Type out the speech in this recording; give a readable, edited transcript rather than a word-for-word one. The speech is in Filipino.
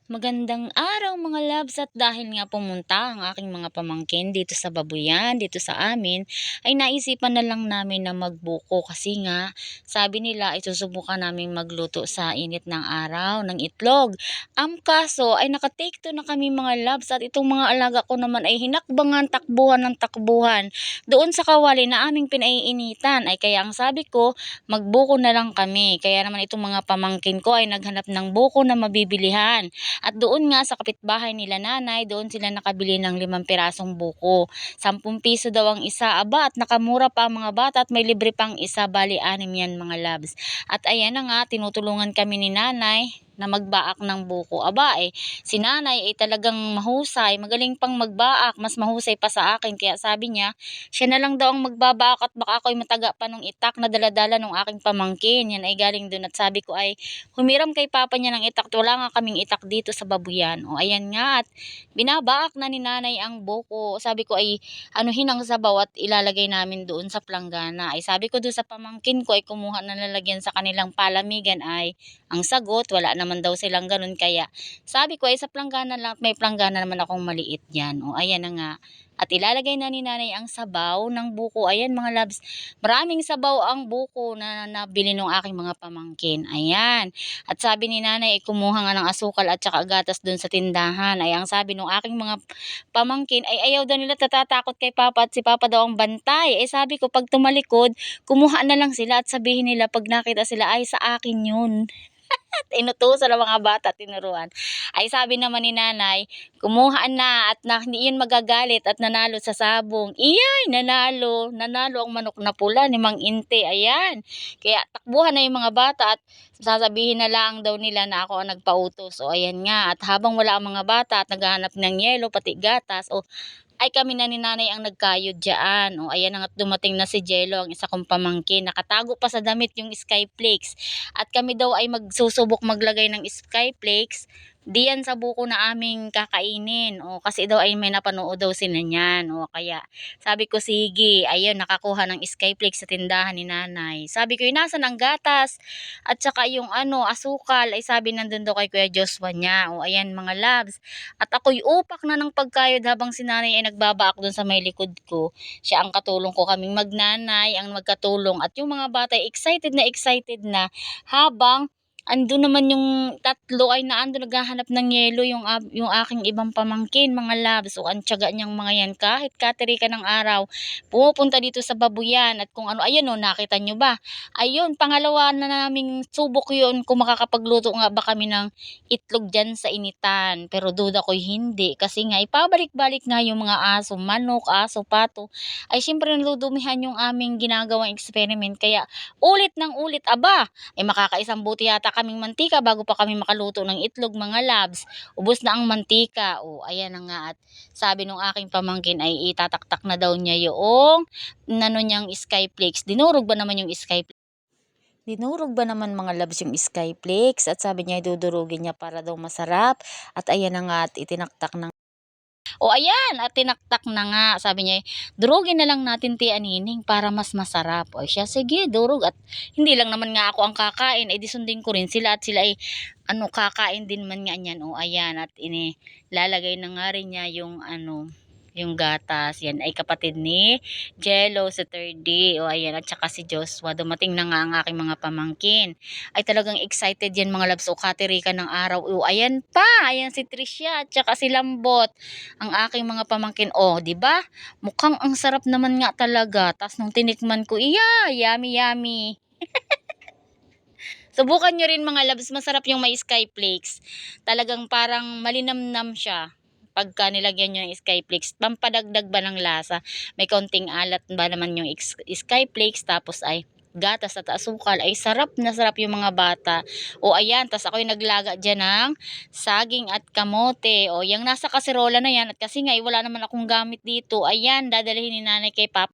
Magandang araw mga loves, at dahil nga pumunta ang aking mga pamangkin dito sa Babuyan, dito sa amin, ay naisipan na lang namin na magbuko kasi nga sabi nila ay susubukan namin magluto sa init ng araw ng itlog. Ang kaso ay naka-take two na kami mga loves, at itong mga alaga ko naman ay hinakbangan takbuhan ng takbuhan doon sa kawali na aming pinaiinitan. Ay kaya ang sabi ko, magbuko na lang kami. Kaya naman itong mga pamangkin ko ay naghanap ng buko na mabibilihan. At doon nga sa kapitbahay nila nanay, doon sila nakabili ng 5 pirasong buko. 10 piso daw ang isa. Aba, at nakamura pa ang mga bata at may libre pang isa. Bali, 6 yan mga labs. At ayan na nga, tinutulungan kami ni nanay na magbaak ng buko. Aba si nanay ay talagang mahusay, magaling pang magbaak, mas mahusay pa sa akin. Kaya sabi niya, siya na lang daw ang magbabaak at baka ako'y mataga pa nung itak na daladala nung aking pamangkin. Yan ay galing doon, at sabi ko ay humiram kay papa niya ng itak. Wala nga kaming itak dito sa Babuyan. O ayan nga, at binabaak na ni nanay ang buko. Sabi ko ay anuhin ang sabaw at ilalagay namin doon sa planggana. Ay sabi ko doon sa pamangkin ko ay kumuha na lalagyan sa kanilang palamigan. Ay ang sagot, wala naman daw silang ganun. Kaya sabi ko ay sa planggana lang, may planggana naman akong maliit yan. O ayan na nga. At ilalagay na ni nanay ang sabaw ng buko. Ayan mga labs, maraming sabaw ang buko na nabili ng aking mga pamangkin. Ayan. At sabi ni nanay ay kumuha nga ng asukal at saka gatas doon sa tindahan. Ay ang sabi ng aking mga pamangkin ay ayaw daw nila, tatatakot kay papa at si papa daw ang bantay. Eh sabi ko, pag tumalikod, kumuha na lang sila at sabihin nila pag nakita sila ay sa akin yun. At inutusan ng mga bata, tinuruan. Ay sabi naman ni nanay, kumuha na at hindi yun magagalit at nanalo sa sabong. Iyay, nanalo. Nanalo ang manok na pula ni Mang Inte. Ayan. Kaya takbuhan na yung mga bata at sasabihin na lang daw nila na ako ang nagpautos. O ayan nga. At habang wala ang mga bata at naghahanap ng yelo, pati gatas, ay kami na ni nanay ang nagkayod dyan. O ayan na, dumating na si Jello, ang isa kong pamangkin. Nakatago pa sa damit yung Skyflakes. At kami daw ay magsusubok maglagay ng Skyflakes diyan sa buko na aming kakainin. O kasi daw ay may napanood daw sila niyan. O kaya sabi ko, sige, ayun, nakakuha ng Skyflakes sa tindahan ni nanay. Sabi ko, nasan ang gatas at saka yung asukal? Ay sabi, nandun daw kay Kuya Joshua niya. O ayan mga labs, at ako'y upak na ng pagkayod habang si nanay ay nagbabaak doon sa may likod ko. Siya ang katulong ko, kaming magnanay ang magkatulong. At yung mga bata ay excited na habang ando naman yung tatlo ay naando naghahanap ng yelo, yung aking ibang pamangkin mga labs. So ang tiyaga niyang mga yan, kahit katirikan ng araw pumupunta dito sa Babuyan. At kung ano, ayun nakita nyo ba, ayun, pangalawa na naming subok yun kung makakapagluto nga ba kami ng itlog dyan sa initan. Pero duda ko'y hindi, kasi nga ipabalik-balik nga yung mga aso, manok, aso, pato. Ay syempre naludumihan yung aming ginagawang experiment. Kaya ulit ng ulit, aba ay makakaisang buti yata kaming mantika bago pa kami makaluto ng itlog mga labs. Ubos na ang mantika. O ayan na nga, at sabi nung aking pamangkin ay itataktak na daw niya yung niyang Skyflakes. Dinurog ba naman mga labs yung Skyflakes, at sabi niya idudurugin niya para daw masarap. At ayan na nga, at itinaktak na. O ayan, at tinaktak na nga. Sabi niya, durugin na lang natin ti anining para mas masarap. O siya, sige, durog. At hindi lang naman nga ako ang kakain, di sundin ko rin sila, at sila ay kakain din man nga niyan. O ayan, at lalagay na nga rin niya yung gatas. Yan ay kapatid ni Jello sa 3D. O ayan, at saka si Joshua. Dumating na nga ang aking mga pamangkin. Ay talagang excited yan mga labs. O katirikan ng araw. O ayan pa. Ayan si Tricia at saka si Lambot, ang aking mga pamangkin. O di ba? Mukhang ang sarap naman nga talaga. Tas nung tinikman ko, yummy yummy. Subukan nyo rin mga labs, masarap yung may Skyflakes. Talagang parang malinamnam siya pagka nilagyan nyo ng Skyflakes. Pampadagdag ba ng lasa? May kaunting alat ba naman yung Skyflakes, tapos ay gatas at asukal. Ay sarap na sarap yung mga bata. O ayan, tas ako'y naglaga dyan ng saging at kamote. O yung nasa kaserola na yan, at kasi nga wala naman akong gamit dito, ayan, dadalhin ni nanay kay Papa